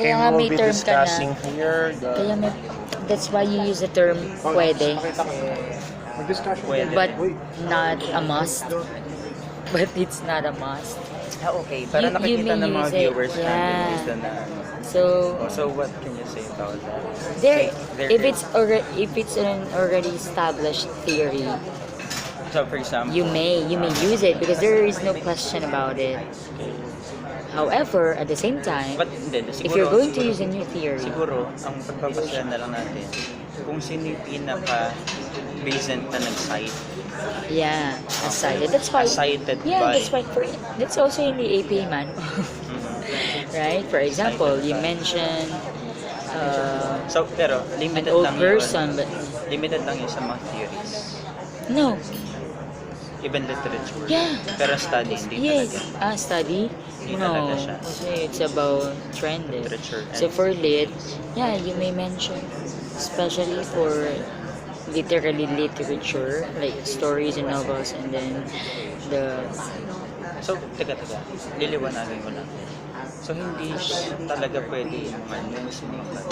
Kaya nga may term ka na. Here Kaya may, that's why you use the term pwede. Pwede. But not a must. But it's not a must. Okay. Para You nakikita may ng mga use it. viewers Yeah. natin based on So So what can you say about that? there, There if is- it's an already established theory, So for example, you may use it because there is no question about it. However, at the same time, but hindi, if you're going to use a new theory, siguro, ang pagpapasya na lang natin, kung sino yung pinaka-recent na nag-cite, yeah, cited. That's why. cited Yeah, by, that's why. That's also in the AP man, right? For example, you mentioned So, pero, an limited old lang person, but yun. Limited lang yun sa mga theories. no. Even literature. Yeah. Pero study, hindi Yes, talaga. study. Hindi No, talaga siya. kasi it's about trend. Eh. Literature. So for lit, yeah, you may mention, especially for literally literature, like stories and novels, and then the So, teka. Liliwanagin ko lang. So, hindi talaga pwede yung mga news, yung mga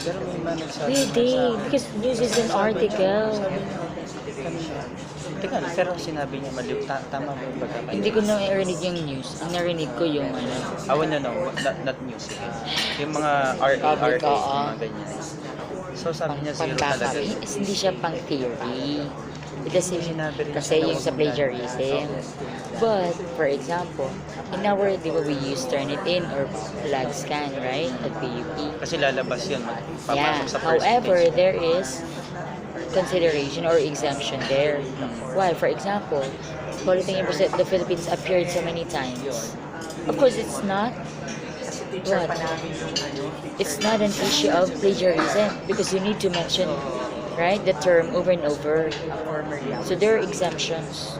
pero may mga nagsabi pwede, because news is an article. Teka, pero sinabi niya mali, tama ba yung pagkakaintindi? Hindi ko narinig yung news. Ang narinig ko yung ano. I wanna know, not news. Yung mga RA, Public, oo. mga ganyan. So, sabi niya zero talaga. Hindi siya pang theory. Kasi, Sinabi rin kasi siya yung na sa plagiarism. But, for example, in our, di ba we use Turnitin or flag scan, right? At PUP. Kasi lalabas yun, Yeah. papasok sa first However, page. there is consideration or exemption there. Why? For example, Politing the Philippines appeared so many times. Of course, it's not what? It's not an issue of plagiarism because you need to mention, right, the term over and over. So there are exemptions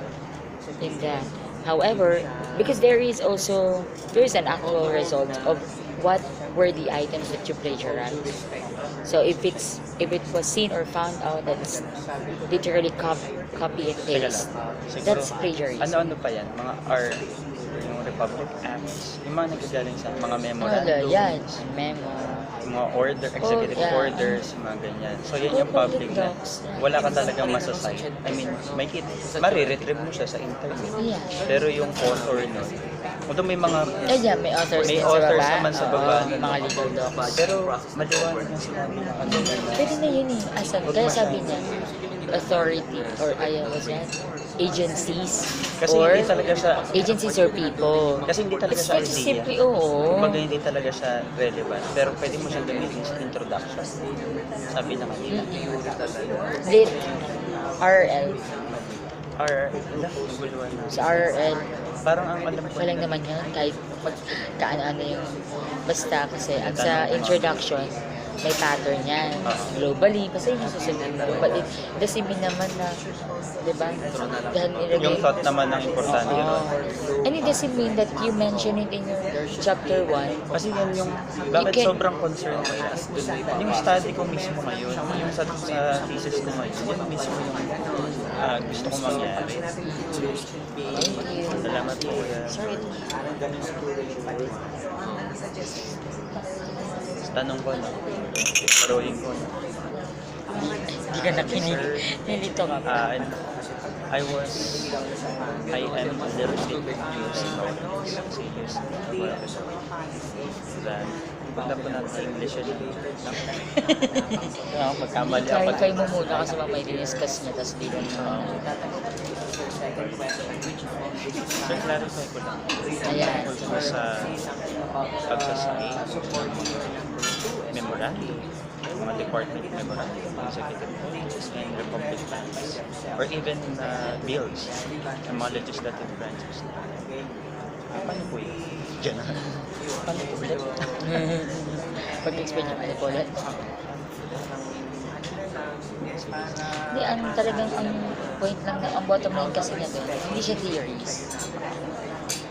in that. However, because there is an actual result of what were the items that you plagiarized. So if it was seen or found out that it's literally copy and Teka paste, lang. Siguro, that's plagiarism. Ano pa yan? Mga yung Republic Acts, yung mga nagagaling sa mga Ano, memorandums, yan, memo. yung mga executive yeah. orders, mga ganyan. So, yan yung public na wala ka talagang masasite. I mean, mariretrieve mo siya sa internet. Yeah. Pero yung author nun, although may mga Yeah, may authors may din authors sa baba. naman sa baba Oo, nun. mga legal docs. Pero maliwanag yung sinabi ng ano na Pwede na yun eh. Kaya sabi niya, authority or was that? Agencies. kasi or hindi talaga siya agencies or people. kasi hindi talaga siya idea. Simply, oo. Kumbaga hindi talaga siya relevant. Pero pwede mo siyang gamitin sa introduction. Sabi na kanina. Lit. RL. Or, naguluhan na. Sa RL, Parang ang alam ko. walang naman yun. Kahit kaano-ano yung basta kasi ang sa introduction, may pattern yan. Globally, kasi yung susunod mo. But it doesn't mean naman na, di ba? Dahil nilagay- Yung thought naman ng importante ron. And it doesn't mean that you mention it in your chapter 1. Kasi yan yung, bakit can- sobrang concerned ko yan. Yung study ko mismo ngayon, yung sa thesis ko ngayon, yun mismo yung gusto ko mangyari. Thank you. Salamat po kuya. Sorry. Tanong ko na, paruhin ko na. Hindi ka nakinig. Nilito ka pa. I am a little bit confused about this. Serious. That, punta po natin sa English yun. Magkamali ako. Clarify mo muna kasi mamay diniscuss niya tapos di lang. So, clarify ko lang. Ayan. Tungkol sa pagsasign, memorandum, mga department memorandum, executive orders, and republic plans, or even bills ng mga legislative branches. Paano po yun? Diyan na. Paano po ulit? Pag-explain niya ano po ulit. Hindi, talagang ang point lang na, ang bottom line kasi niya doon, hindi siya theories.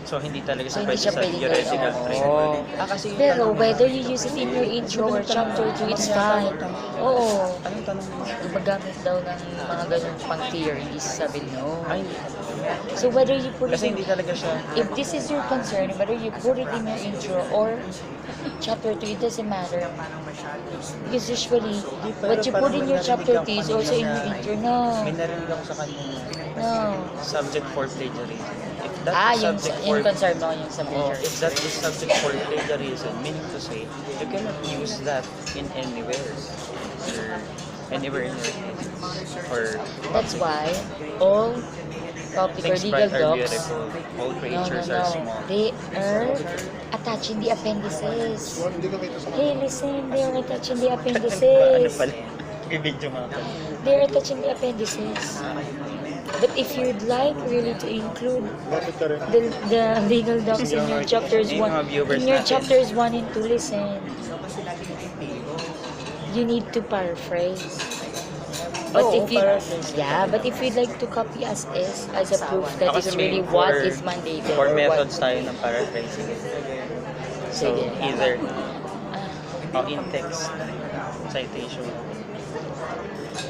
So, hindi talaga So, sa hindi pwede siya sa pwede theoretical oo. framework. Kasi yung Pero tanong- whether you use it in your intro or chapter 2, it's fine. Oo. Anong tanong mo? Gumagamit daw ng mga ganun pang theories, sabi no. Ay, So whether you put it Kasi in, hindi talaga siya, if this is your concern, whether you put it in your intro or chapter 2, it doesn't matter. Because usually, what you put in your chapter 2 is also in your intro. No. may narinig ako sa kanya na No. subject for plagiarism. If that's Ah, the yung, subject yung for concern mo, yung sa Oh, major. if that is subject for plagiarism, meaning to say, you cannot use that in anywhere. Or anywhere in your thesis. Or That's why all public or things legal bright are docs, beautiful, all no, creatures are small. they are attaching the appendices. Hey, listen, they are attaching the Ano appendices. pala? I-video mo ako. They are attaching the appendices. But if you'd like really to include the legal docs in your chapters Yung mga 1, viewers in your natin. chapters 1 and 2, listen, you need to paraphrase. But Oo, if you, paraphrase. yeah, but if you'd like to copy as is, as a proof that Ako is kasi really may what four- is mandated four or what. methods tayo ng paraphrasing. So, Sige. either Ah, in text, citation.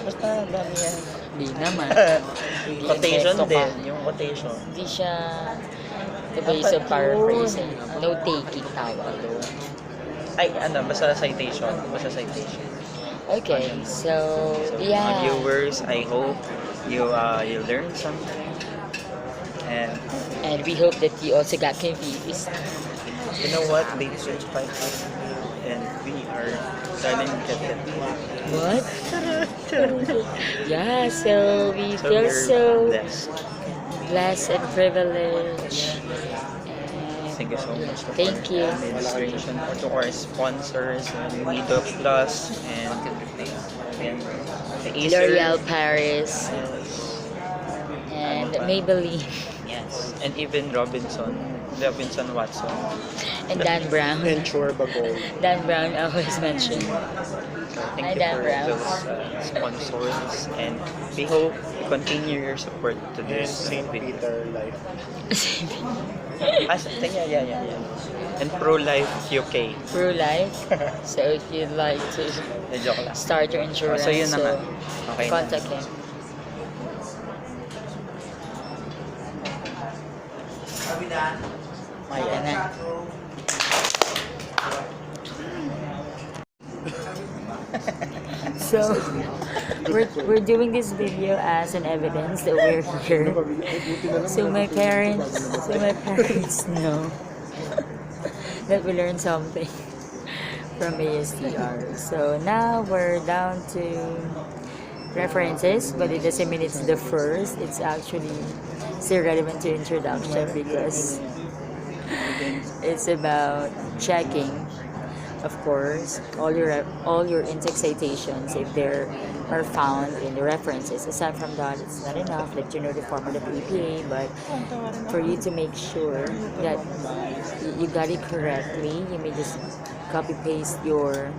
Basta dami yan. Di naman. Quotation Invento ka. din, yung quotation. Hindi siya the base of paraphrasing. No taking tawag doon. Ay, ano, basta citation. Basta citation. Okay, so, So, mga yeah. viewers, I hope you learned something. And And we hope that you also got confused. you know what? They search 5 and we are selling it. What? Yeah, so we So feel we're so blessed. blessed and privileged. Thank you so much to Thank you. our administration, to our sponsors, Nido Plus, and the Acer. L'Oreal Paris and Maybelline Yes, and even Robinson Watson. and Dan Brown. Ensure Bagol. Dan Brown always mentioned. Thank Hi, you Dan for Brown. those sponsors, and we hope you continue your support to And this St. video. Peter Life. Yeah. And Pro Life UK. Pro Life. So if you'd like to Joke lang. start your insurance, So yun na nga. Okay na. contact him. Ayan na. So, we're doing this video as an evidence that we're here. So my parents know that we learned something from ASTR. So now we're down to references, but it doesn't mean it's the first. It's actually still relevant to introduction because it's about checking, of course, all your intake citations if there are found in the references. Aside from that, it's not enough that you know the format of APA, but for you to make sure that you got it correctly, you may just copy paste your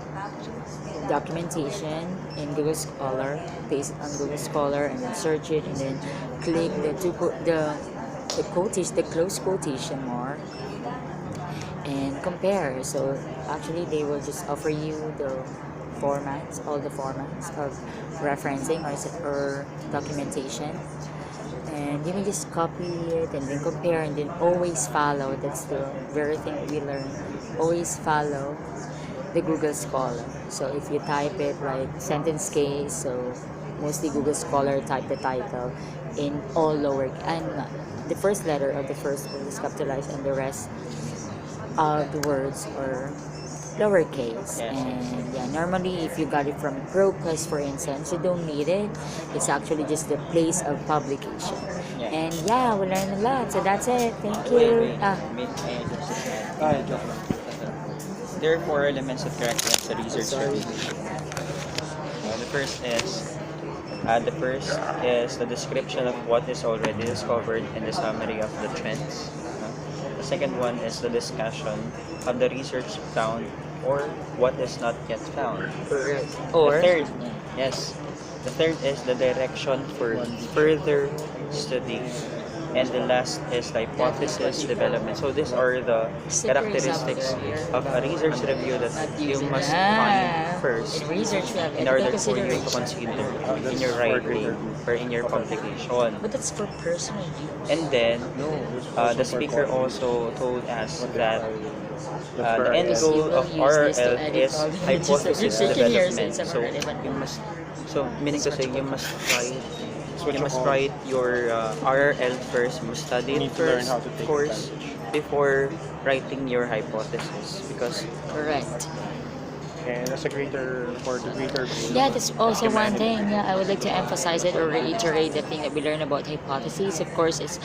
documentation in Google Scholar, paste it on Google Scholar, and then search it, and then click the quotation, the close quotation mark, and compare. So actually, they will just offer you all the formats of referencing or documentation, and you may just copy it and then compare and then always follow. That's the very thing we learned. Always follow the Google Scholar. So if you type it like sentence case, so mostly Google Scholar type the title in all lower and the first letter of the first word is capitalized and the rest of the words are lowercase. Yes. And yeah, normally if you got it from Procus, for instance, you don't need it. It's actually just the place of publication. Yeah. And yeah, we learned a lot. So that's it. Thank Wait, you. joke lang. There are 4 elements that correctly answer research Sorry. survey. The first is the description of what is already discovered and the summary of the trends. The second one is the discussion of the research found or what is not yet found. Or The third, yes. The third is the direction for further study. And the last is the hypothesis development. So these are the Super characteristics example. of a research review that Not you using must that. find first In research, we have in ethical order for you to consideration. consider in your writing or in your publication. But that's for personal use. And then the speaker also told us that the end Because you goal will of use this to RL edit is all the images that you're hypothesis taking here, so development. it's So irrelevant. you must, so meaning to say, what you you must call- write your RL first. You must study You it need to learn first, how to of take course, before writing your hypothesis. Because Correct. And as a greater, for the greater good. Yeah, that's also one humanity. thing. Yeah, I would like to emphasize it or reiterate the thing that we learn about hypotheses. Of course, it's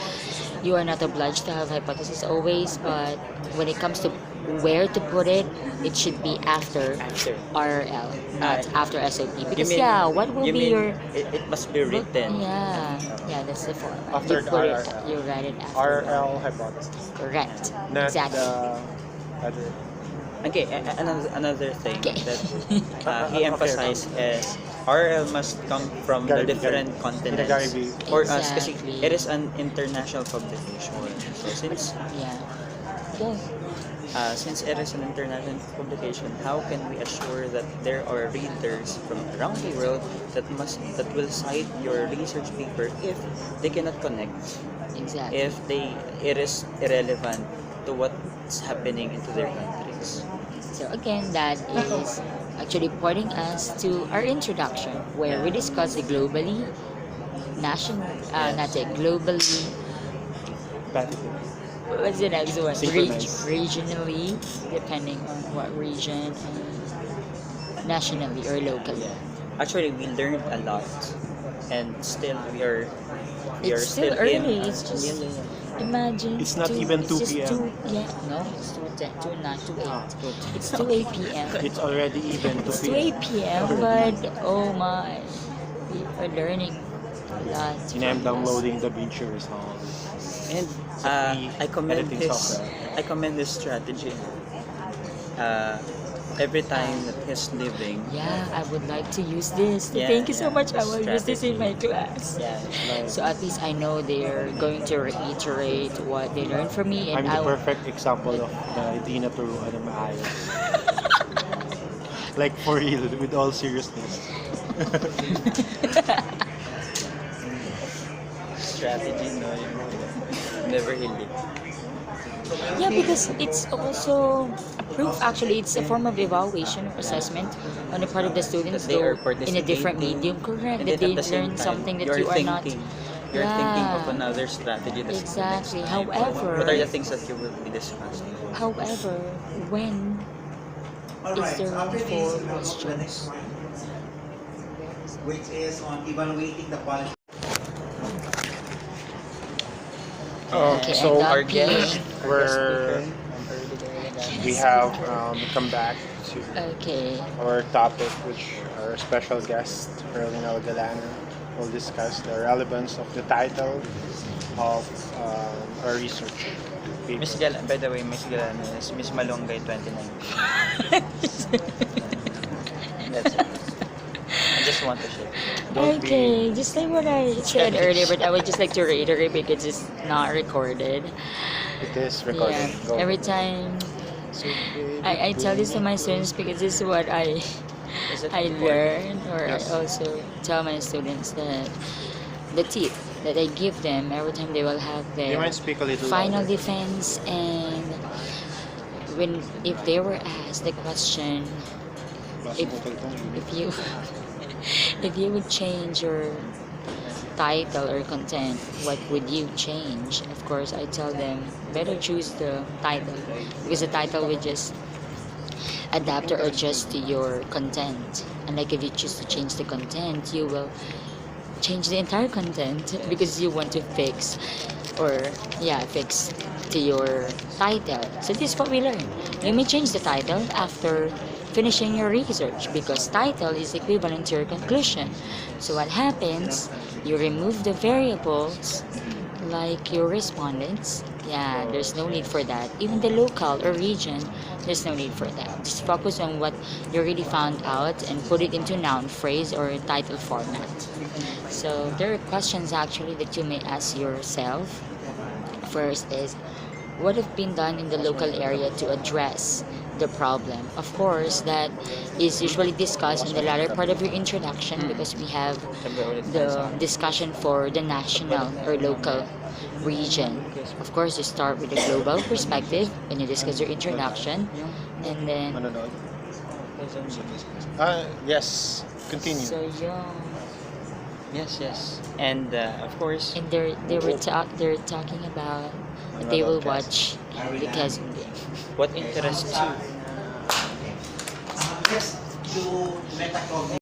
you are not obliged to have hypotheses always, but when it comes to where to put it should be after after RL, not after SOP. you Because mean, yeah, what will you be mean your it must be written. yeah, that's the format. After You the put it, RRL. you write it after. RL hypothesis. Correct. Not Exactly. the other. Okay, another thing Okay. that he emphasized is RL must come from the different continents. Gary. Or kasi Exactly. it is an international publication. So Yeah. Go. since it is an international publication, how can we assure that there are readers from around the world that will cite your research paper if they cannot connect, Exactly. if it is irrelevant to what's happening into their countries? So again, that is actually pointing us to our introduction, where we discuss the globally, national, not the globally. What's the next one? Synchronized. Regionally, depending on what region, and nationally or locally. Actually, we learned a lot, and still we are It's still in. early. It's just Yeah, yeah, yeah. imagine. It's not even it's 2 just p.m. 2, yeah, no, it's 2:10, 2:09, 2:08. Good. It's 2:08 p.m. It's already even to It's be. 2:08 p.m. But oh my, we are learning a lot. And I'm from downloading the Beacher results. And Sa I commend editing his software. I commend his strategy. Every time that he's living, this. Yeah, I would like to use this. Yeah, Thank you so yeah, much. I the will use this in my class. yeah, So at least I know they're going to reiterate what they learned from me, I'm and the I perfect example of the hindi naturuan ng maayos. Like for real, with all seriousness. strategy, no, never heal it. Yeah, because it's also a proof. Actually, it's a form of evaluation or assessment on the part of the students, That they though are in a different participating, medium. Correct. And That then they at the same learn time, something that you're you are not. thinking, you're thinking of Yeah. another strategy that's the next Exactly. time. However, What are the things that you will be discussing? However, when is there room for questions? Which is on evaluating the quality. Okay, So and our that guest, we're we have come back to Okay. our topic, which our special guest, Carolina Galano, will discuss the relevance of the title of our research paper. Miss Gal, by the way, Miss Galan is Miss Malunggay 2019. That's it. I just want to share. Don't Okay, just like what I said earlier, but I would just like to reiterate because it's not recorded. It is recorded. Yeah, Go. every time I tell this to my students because this is what Is it I recorded? learn, or Yes. I also tell my students that the tip that I give them every time they will have Do you their mind speak a little final louder? defense, and when if they were asked the question, if if you if you would change your title or content, what would you change? Of course, I tell them better choose the title because the title will just adapt or adjust to your content. And like if you choose to change the content, you will change the entire content because you want to fix to your title. So this is what we learn. You may change the title after finishing your research because title is equivalent to your conclusion. So what happens, you remove the variables like your respondents. Yeah, there's no need for that. Even the local or region, there's no need for that. Just focus on what you really found out and put it into noun phrase or title format. So there are questions actually that you may ask yourself first is what have been done in the local area to address the problem. Of course, that is usually discussed in the latter part of your introduction because we have the discussion for the national or local region. Of course, you start with a global perspective when you discuss your introduction, and then Manonood? Yes. Continue. so yeah, Yes. And of course, and they're talking about that they will watch the Quezon game. what interests you? Just to metacognitive.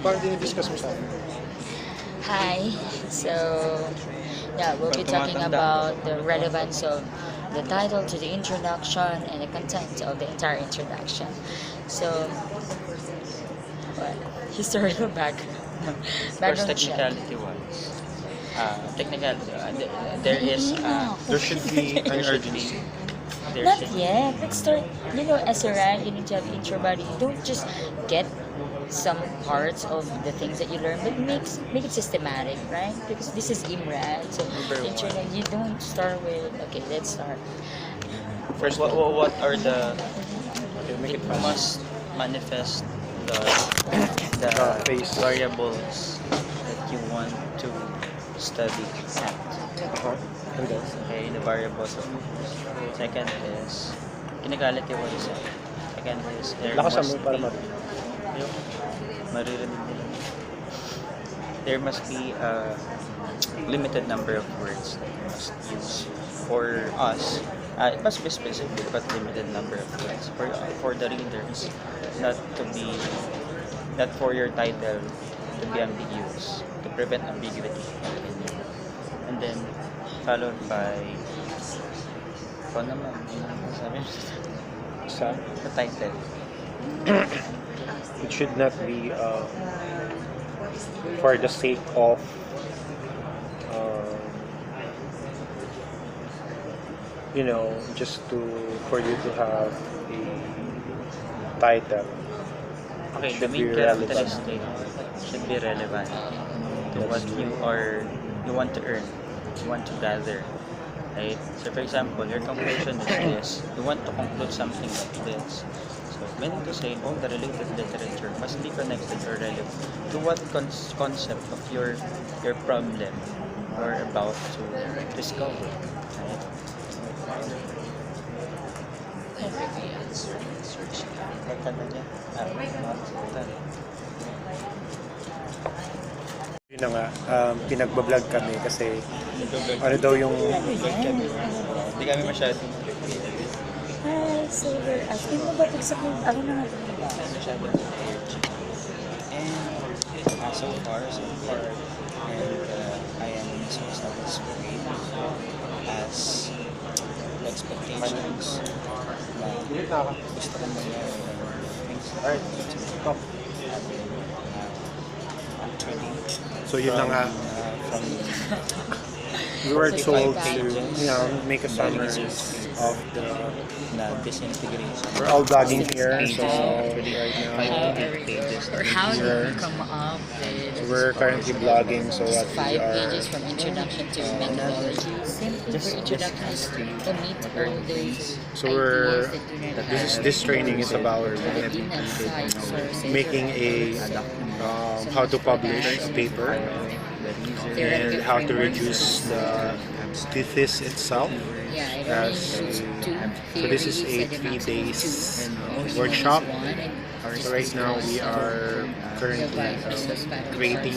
Parang dinidiscuss mo sa akin. Hi. So, yeah, we'll be talking about the relevance of the title to the introduction and the content of the entire introduction. So, what? Historical background. Of course, Background check. There is There should be an urgency. there Not should yet. Let's start. You know, as a rank, you need to have intro, but you don't just get some parts of the things that you learn, but make it systematic, right? Because this is IMRAD, so Number intro, one. you don't start with. Okay, let's start. First, what are the Okay, make it you fast. must manifest the Phase. variables that you want to study at. And then, Okay, the variables of second is kinagalit yung what is it. Second is there lakasan must mo para be yung maririnig nila. There must be a limited number of words that you must use for us. It must be specific, but limited number of words for the readers, not for your title to be ambiguous, to prevent ambiguity. And then followed by ikaw naman, sabi mo sa the title. it should not be for the sake of just for you to have a title. Okay, Should the main be relevant. characteristic should be relevant to what you want to earn, you want to gather. Right? So for example, your conclusion is this. You want to conclude something like this. So meaning to say, all the related literature must be connected or relevant to what concept of your problem you're about to discover. Right? Magkano niya? Yun na nga, pinagbablog kami kasi ano daw yung Hindi kami masyadong Hi, so we're asking mo ba exactly, ako na nga. masyadong and so far, and I am so satisfied as the expectations na gusto ko mangyari things Alright, stop. actually So yun na nga, from we were So, told five to make a summary of the na disintegration. we're all vlogging here, so How or how did Here. you come up with we're currently vlogging, so what we 5 are pages from introduction to methodology? Simply for introduction is to meet all those So we're- ideas that do not this have this training is about that do not cite sources making a how to publish a paper and how to reduce the thesis itself. Yeah, it only as includes 2 so this is a theories, 3 maximum days 2. workshop. One and So right now we are currently creating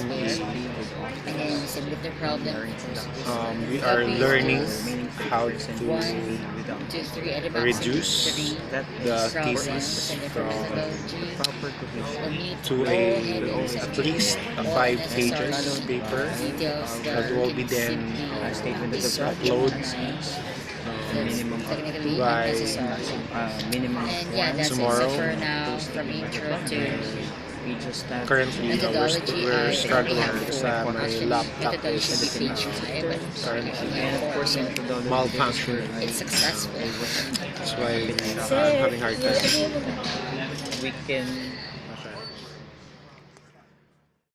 and then submit the problem. we are learning how 1, to 2, 3 at the maximum reduce 3 the from thesis for from methodology. Omit to all a headings at and least a all 5 unnecessary pages paper details that will be then upload technically by unnecessary. minimum And yeah, that's tomorrow. it for now. From intro to currently methodology, we're I struggling have because 4. my Actually, laptop methodology is should be page 5, but currently malfunctioning. it's successful. That's why I'm having hard time. we can